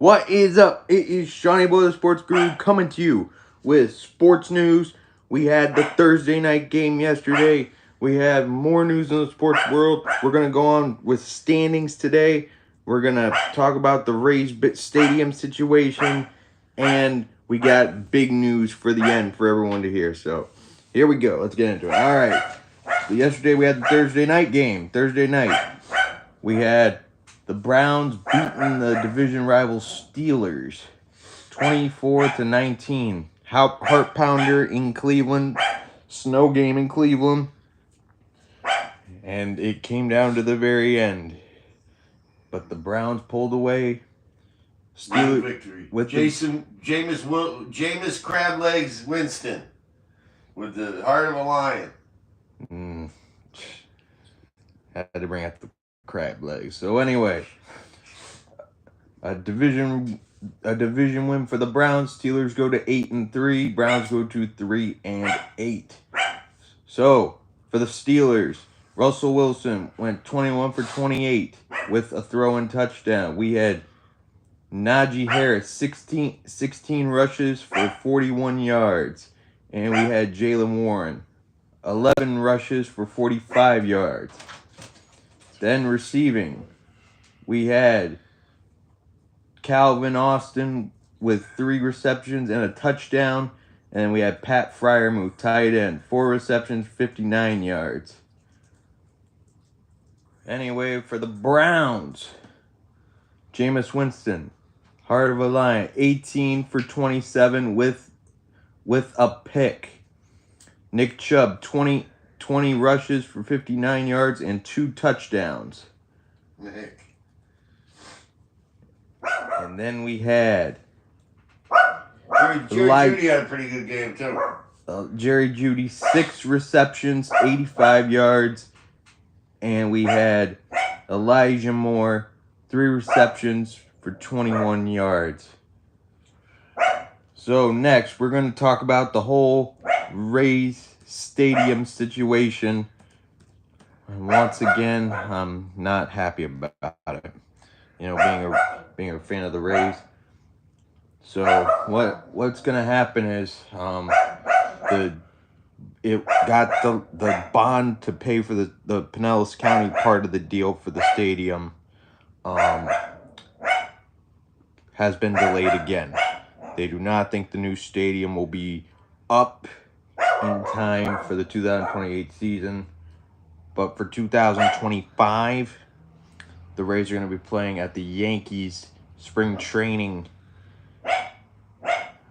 What is up? It is Shawnee Boy, the Sports Guru, coming to you with sports news. We had the Thursday night game yesterday. We have more news in the sports world. We're going to go on with standings today. We're going to talk about the Rays Stadium situation. And we got big news for the end for everyone to hear. So here we go. Let's get into it. All right. So yesterday we had the Thursday night game. Thursday night. We had the Browns beating the division rival Steelers 24-19. Heart pounder in Cleveland. Snow game in Cleveland. And it came down to the very end. But the Browns pulled away. Steelers victory. With Jameis Crab Legs Winston with the heart of a lion. Had to bring out the crab legs. So anyway, a division win for the Browns. Steelers go to 8-3. Browns go to 3-8. So for the Steelers, Russell Wilson went 21 for 28 with a throw and touchdown. We had Najee Harris 16 rushes for 41 yards, and we had Jaylen Warren 11 rushes for 45 yards. Then receiving, we had Calvin Austin with 3 receptions and a touchdown. And then we had Pat Freiermuth, tight end, 4 receptions, 59 yards. Anyway, for the Browns, Jameis Winston, heart of a lion, 18 for 27 with a pick. Nick Chubb, 20 rushes for 59 yards and 2 touchdowns. Nick. And then we had Jerry Jeudy had a pretty good game too. Jerry Jeudy, 6 receptions, 85 yards. And we had Elijah Moore, 3 receptions for 21 yards. So next, we're going to talk about the whole Rays Stadium situation. And once again, I'm not happy about it. You know, being a fan of the Rays. So what's gonna happen is it got the bond to pay for the Pinellas County part of the deal for the stadium has been delayed again. They do not think the new stadium will be up in time for the 2028 season, but for 2025, the Rays are going to be playing at the Yankees spring training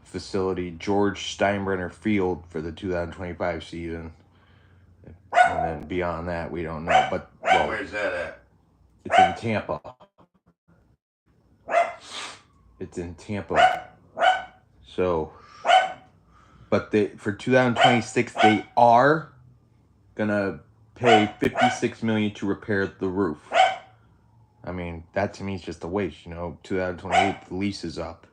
facility, George Steinbrenner Field, for the 2025 season. And then beyond that, we don't know. But where's that at? It's in Tampa. So, but for 2026, they are gonna pay $56 million to repair the roof. I mean, that to me is just a waste. 2028, the lease is up.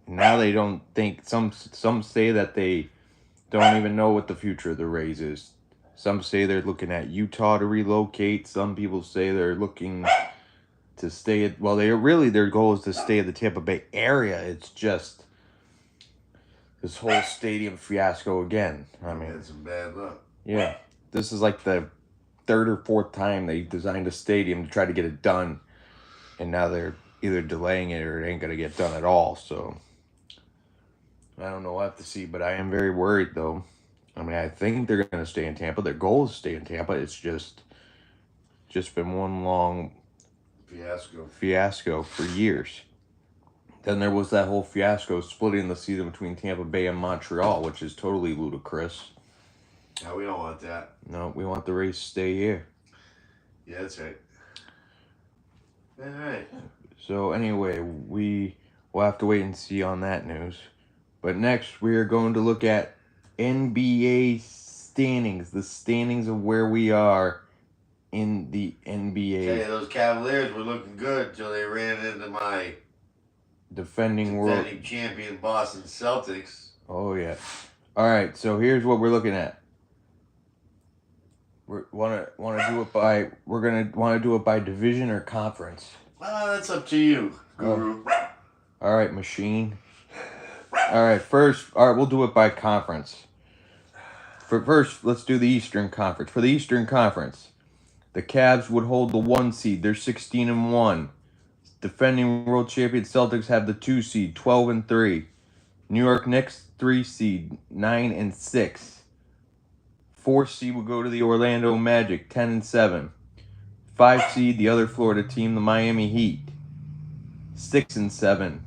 Now they don't think, some say that they don't even know what the future of the Rays is. Some say they're looking at Utah to relocate. Some people say they're looking to stay at, their goal is to stay at the Tampa Bay area. It's just this whole stadium fiasco again. I mean, that's some bad luck. Yeah. This is like the 3rd or 4th time they designed a stadium to try to get it done. And now they're either delaying it or it ain't going to get done at all. So I don't know. We'll have to see, but I am very worried, though. I mean, I think they're going to stay in Tampa. Their goal is to stay in Tampa. It's just been one long fiasco for years. Then there was that whole fiasco splitting the season between Tampa Bay and Montreal, which is totally ludicrous. No, we don't want that. No, we want the Rays to stay here. Yeah, that's right. All right. So anyway, we'll have to wait and see on that news. But next, we are going to look at NBA standings, the standings of where we are in the NBA. Hey, those Cavaliers were looking good until they ran into my defending champion Boston Celtics. Oh yeah. All right, so here's what we're looking at. We're gonna want to do it by division or conference. Well, that's up to you, Guru. All right, machine. All right, we'll do it by conference. First, let's do the Eastern Conference. For the Eastern Conference, the Cavs would hold the 1 seed. They're 16-1. Defending world champion Celtics have the 2 seed, 12-3. New York Knicks 3 seed, 9-6. 4 seed would go to the Orlando Magic, 10-7. 5 seed, the other Florida team, the Miami Heat, 6-7.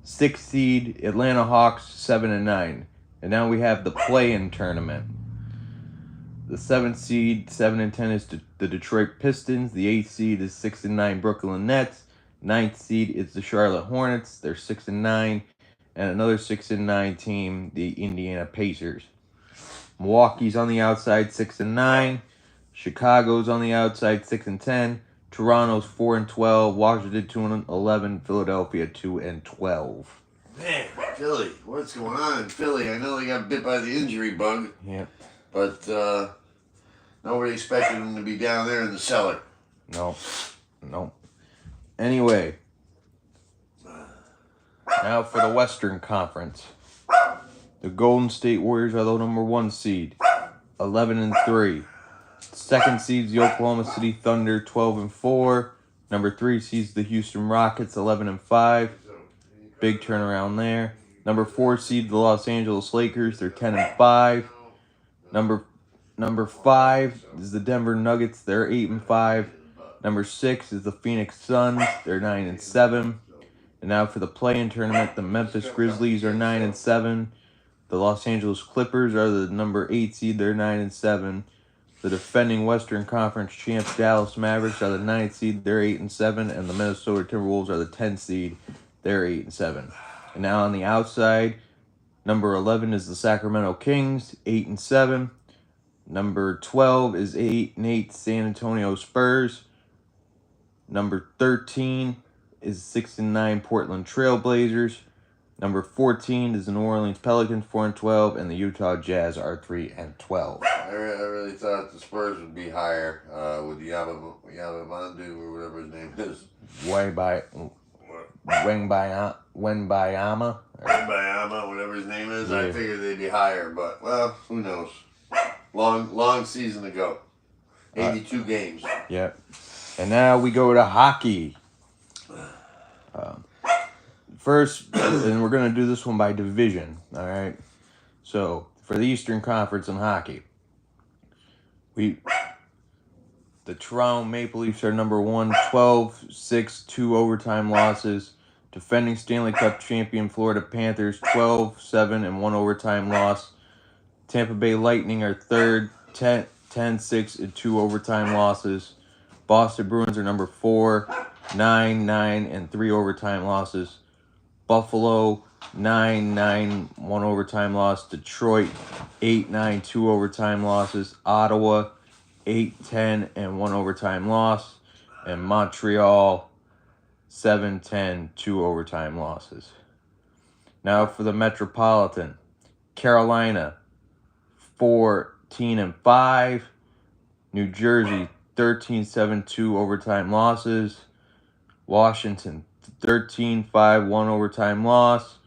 6 seed, Atlanta Hawks, 7-9. And now we have the play-in tournament. The 7th seed, 7-10, is the Detroit Pistons. The 8th seed is 6-9 Brooklyn Nets. 9th seed is the Charlotte Hornets. They're 6-9. And another 6-9 team, the Indiana Pacers. Milwaukee's on the outside, 6-9. Chicago's on the outside, 6-10. Toronto's 4-12. Washington 2-11. Philadelphia 2-12. Man, Philly, what's going on in Philly? I know they got bit by the injury bug. Yep. But nobody expected them to be down there in the cellar. No. Anyway, now for the Western Conference. The Golden State Warriors are the number 1 seed, 11-3. 2nd seed's the Oklahoma City Thunder, 12-4. Number 3 seed's the Houston Rockets, 11-5. Big turnaround there. Number 4 seed the Los Angeles Lakers, they're 10-5. Number 5 is the Denver Nuggets, they're 8-5. Number 6 is the Phoenix Suns, they're 9-7. And now for the play-in tournament, the Memphis Grizzlies are 9-7. The Los Angeles Clippers are the number 8 seed, they're 9-7. The defending Western Conference champs Dallas Mavericks are the 9th seed, they're 8-7, and the Minnesota Timberwolves are the 10th seed, they're 8-7. And now on the outside, number 11 is the Sacramento Kings, 8-7. Number 12 is 8-8 San Antonio Spurs. Number 13 is 6-9 Portland Trailblazers. Number 14 is the New Orleans Pelicans, 4-12, and the Utah Jazz are 3-12. I really thought the Spurs would be higher with Yabamandu or whatever his name is. Wembayama, whatever his name is. Yeah. I figured they'd be higher, but well, who knows? Long season to go. 82 games. Yep. And now we go to hockey. First, and we're going to do this one by division, all right? So, for the Eastern Conference in hockey, the Toronto Maple Leafs are number 1, 12-6, 2 overtime losses. Defending Stanley Cup champion Florida Panthers, 12-7 and 1 overtime loss. Tampa Bay Lightning are third, 10-6 and 2 overtime losses. Boston Bruins are number 4, 9-9 and 3 overtime losses. Buffalo, 9-9, 1 overtime loss. Detroit, 8-9, 2 overtime losses. Ottawa, 8-10 and 1 overtime loss. And Montreal, 7-10, 2 overtime losses. Now for the Metropolitan. Carolina, 14-5. New Jersey, 13-7, 2 overtime losses. Washington, 13-5, 1 overtime loss.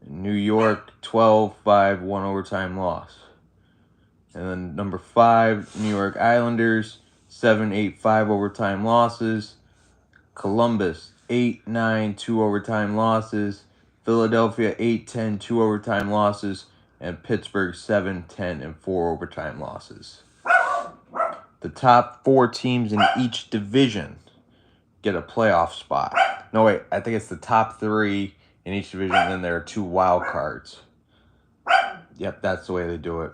New York, 12-5, 1 overtime loss. And then number 5, New York Islanders, 7-8, 5 overtime losses. Columbus, 8-9, 2 overtime losses. Philadelphia, 8-10, 2 overtime losses. And Pittsburgh, 7-10, and 4 overtime losses. The top 4 teams in each division get a playoff spot. No, wait, I think it's the top 3 in each division, and then there are 2 wild cards. Yep, that's the way they do it.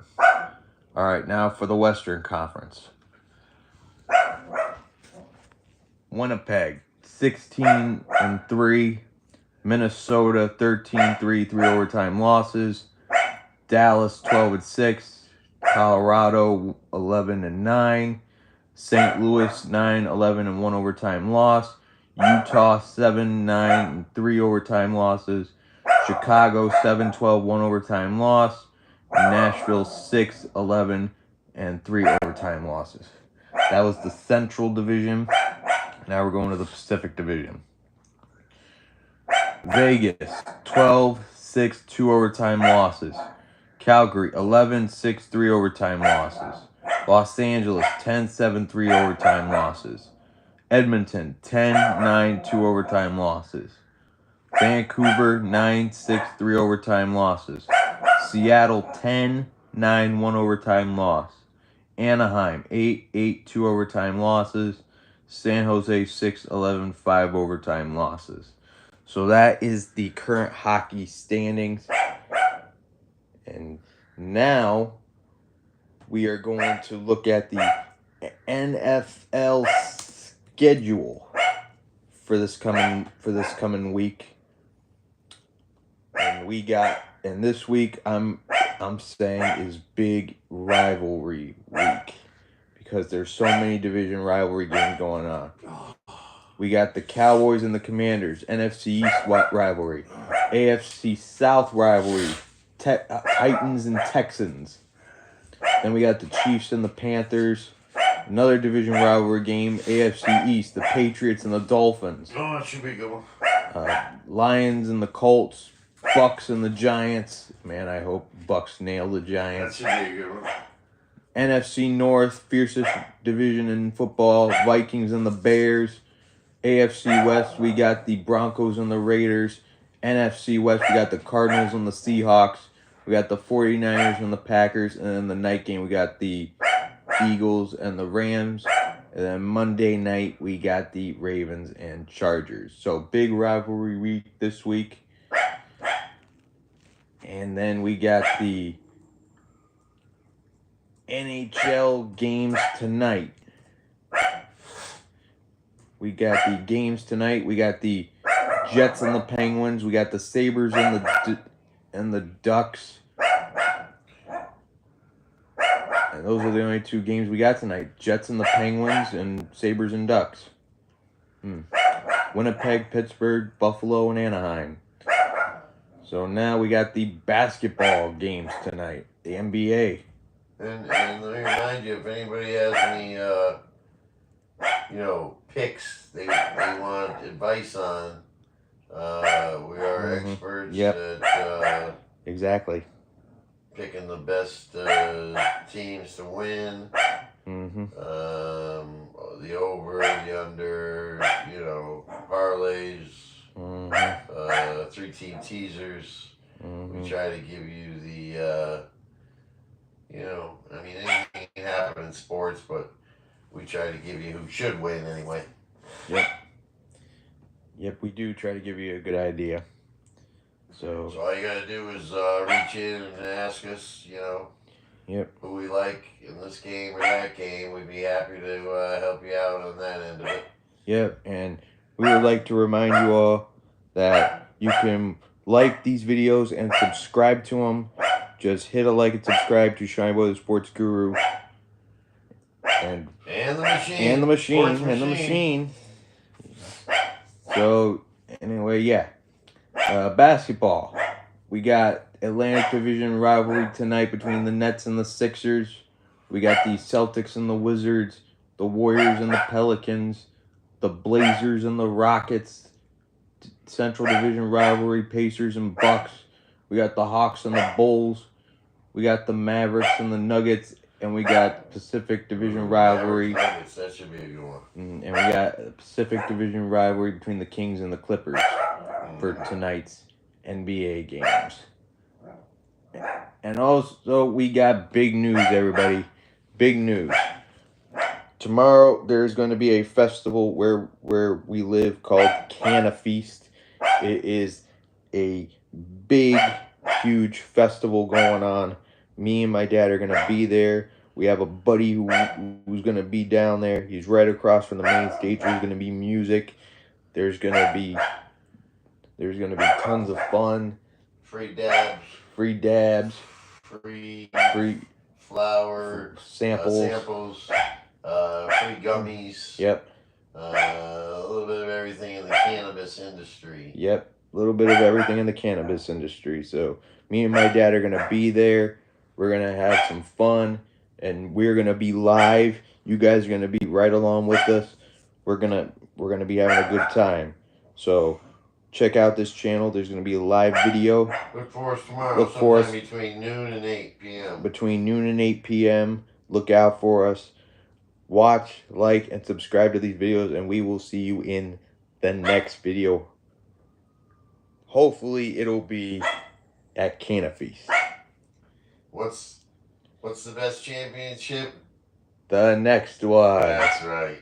All right, now for the Western Conference. Winnipeg, 16-3. Minnesota, 13-3, 3 overtime losses. Dallas, 12-6. Colorado, 11-9. St. Louis, 9-11 and 1 overtime loss. Utah, 7-9 and 3 overtime losses. Chicago, 7-12, 1 overtime loss. Nashville, 6-11 and 3 overtime losses. That was the Central Division. Now we're going to the Pacific Division. Vegas, 12-6, 2 overtime losses. Calgary, 11-6, 3 overtime losses. Los Angeles, 10-7, 3 overtime losses. Edmonton, 10-9, 2 overtime losses. Vancouver, 9-6, 3 overtime losses. Seattle, 10-9, 1 overtime loss. Anaheim, 8-8, 2 overtime losses. San Jose, 6-11, 5 overtime losses. So that is the current hockey standings. And now we are going to look at the NFL schedule for this coming week. And this week I'm saying is big rivalry week because there's so many division rivalry games going on. We got the Cowboys and the Commanders, NFC East rivalry, AFC South rivalry, Titans and Texans. Then we got the Chiefs and the Panthers, another division rivalry game, AFC East, the Patriots and the Dolphins. Oh, that should be a good one. Lions and the Colts, Bucks and the Giants. Man, I hope Bucks nail the Giants. That should be a good one. NFC North, fiercest division in football, Vikings and the Bears. AFC West, we got the Broncos and the Raiders. NFC West, we got the Cardinals and the Seahawks. We got the 49ers and the Packers. And then the night game, we got the Eagles and the Rams. And then Monday night, we got the Ravens and Chargers. So big rivalry week this week. And then we got the NHL games tonight. We got the games tonight. We got the Jets and the Penguins. We got the Sabres and the Ducks. And those are the only two games we got tonight. Jets and the Penguins and Sabres and Ducks. Winnipeg, Pittsburgh, Buffalo, and Anaheim. So now we got the basketball games tonight. The NBA. And let me remind you, if anybody has any picks they want advice on, we are experts at exactly picking the best teams to win. The over, the under, parlays, 3-team teasers. We try to give you the anything can happen in sports, but we try to give you who should win anyway. Yep, we do try to give you a good idea. So all you gotta do is reach in and ask us, who we like in this game or that game. We'd be happy to help you out on that end of it. Yep, and we would like to remind you all that you can like these videos and subscribe to them. Just hit a like and subscribe to Shiny Boy the Sports Guru. And the machine. And the machine. And the machine. So, anyway, yeah. Basketball. We got Atlantic Division rivalry tonight between the Nets and the Sixers. We got the Celtics and the Wizards. The Warriors and the Pelicans. The Blazers and the Rockets. Central Division rivalry, Pacers and Bucks. We got the Hawks and the Bulls. We got the Mavericks and the Nuggets. And we got Pacific Division rivalry. Nuggets, that should be a good one. And we got a Pacific Division rivalry between the Kings and the Clippers for tonight's NBA games. And also, we got big news, everybody. Big news. Tomorrow, there's going to be a festival where we live called Canna Feast. It is a big, huge festival going on. Me and my dad are going to be there. We have a buddy who's going to be down there. He's right across from the main stage. There's going to be music. There's going to be tons of fun. Free dabs. Free dabs. Free flower samples. Free gummies. Yep. A little bit of everything in the cannabis industry. Yep. A little bit of everything in the cannabis industry. So me and my dad are going to be there. We're going to have some fun. And we're going to be live. You guys are going to be right along with us. We're going We're going to be having a good time. So check out this channel. There's going to be a live video. Look for us tomorrow. Look for us between noon and 8 p.m. Between noon and 8 p.m. Look out for us. Watch, like, and subscribe to these videos, and we will see you in the next video. Hopefully, it'll be at Cana Feast. What's the best championship? The next one. That's right.